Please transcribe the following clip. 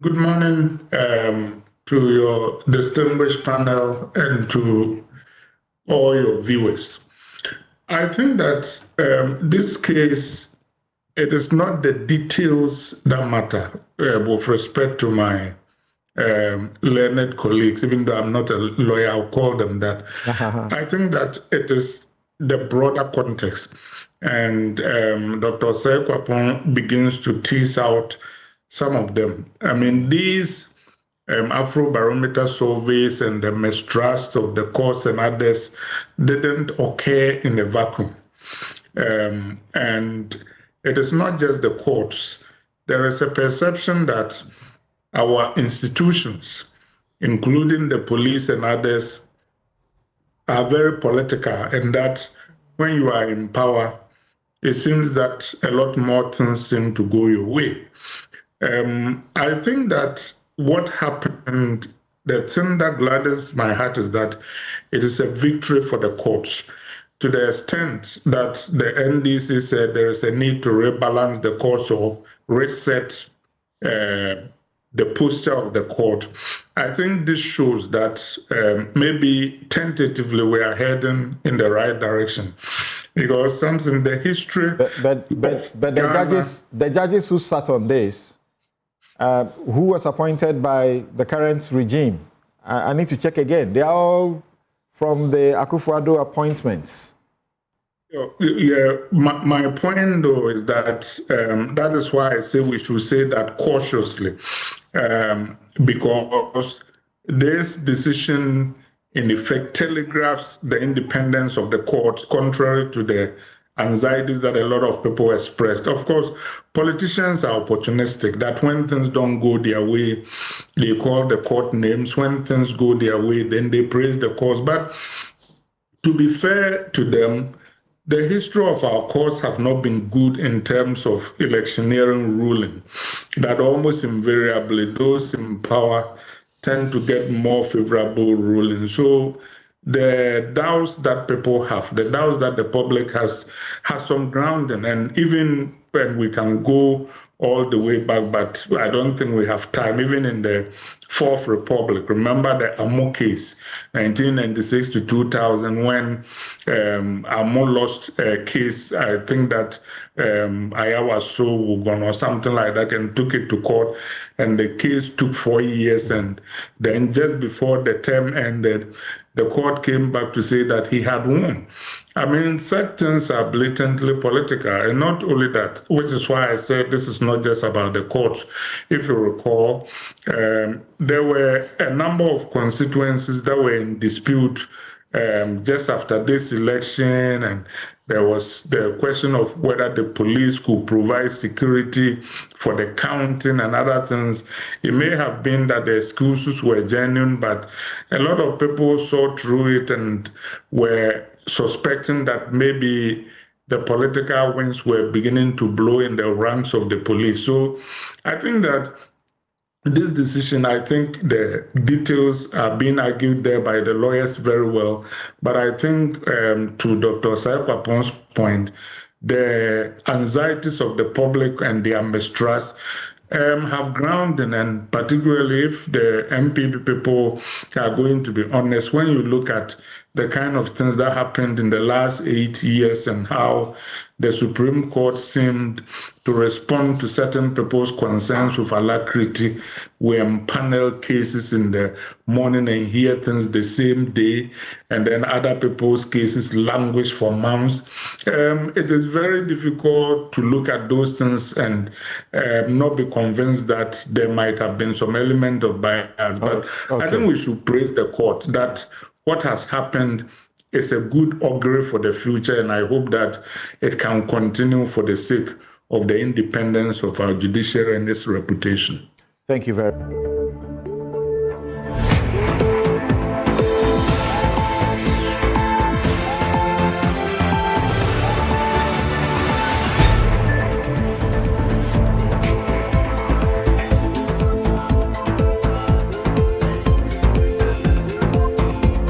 Good morning to your distinguished panel and to all your viewers. I think that this case, it is not the details that matter with respect to my learned colleagues, even though I'm not a lawyer, I'll call them that. I think that it is the broader context. And Dr. Sekwapon begins to tease out some of them. I mean, these Afrobarometer surveys and the mistrust of the courts and others didn't occur in a vacuum. And it is not just the courts. There is a perception that our institutions, including the police and others, are very political, and that when you are in power, it seems that a lot more things seem to go your way. I think that what happened, the thing that gladdens my heart is that it is a victory for the courts, to the extent that the NDC said there is a need to rebalance the courts or reset the posture of the court. I think this shows that maybe tentatively we are heading in the right direction, because something the history. But the judges who sat on this, who was appointed by the current regime, I need to check again. They are all from the Akufo-Addo appointments. Yeah, my point though is that that is why I say we should say that cautiously, because this decision in effect telegraphs the independence of the courts, contrary to the anxieties that a lot of people expressed. Of course, politicians are opportunistic, that when things don't go their way, they call the court names. When things go their way, then they praise the courts. But to be fair to them, the history of our courts have not been good in terms of electioneering ruling, that almost invariably those in power tend to get more favorable rulings. So the doubts that people have, the doubts that the public has some grounding, and even when we can go all the way back, but I don't think we have time. Even in the Fourth Republic, remember the Amo case, 1996 to 2000, when Amo lost a case, I think that Ayawaso Wugon or something like that, and took it to court, and the case took 4 years, and then just before the term ended, the court came back to say that he had won. I mean, such things are blatantly political. And not only that, which is why I said this is not just about the courts. If you recall, there were a number of constituencies that were in dispute just after this election, and there was the question of whether the police could provide security for the counting and other things. It may have been that the excuses were genuine, but a lot of people saw through it and were suspecting that maybe the political winds were beginning to blow in the ranks of the police. So I think that this decision, I think the details are being argued there by the lawyers very well. But I think to Dr. Sekwapon's point, the anxieties of the public and their mistrust have grounding, and particularly if the MPP people are going to be honest, when you look at the kind of things that happened in the last 8 years and how the Supreme Court seemed to respond to certain people's concerns with alacrity. We empanel cases in the morning and hear things the same day, and then other people's cases languish for months. It is very difficult to look at those things and not be convinced that there might have been some element of bias. But I think we should praise the court that what has happened is a good augury for the future, and I hope that it can continue for the sake of the independence of our judiciary and its reputation. Thank you very much.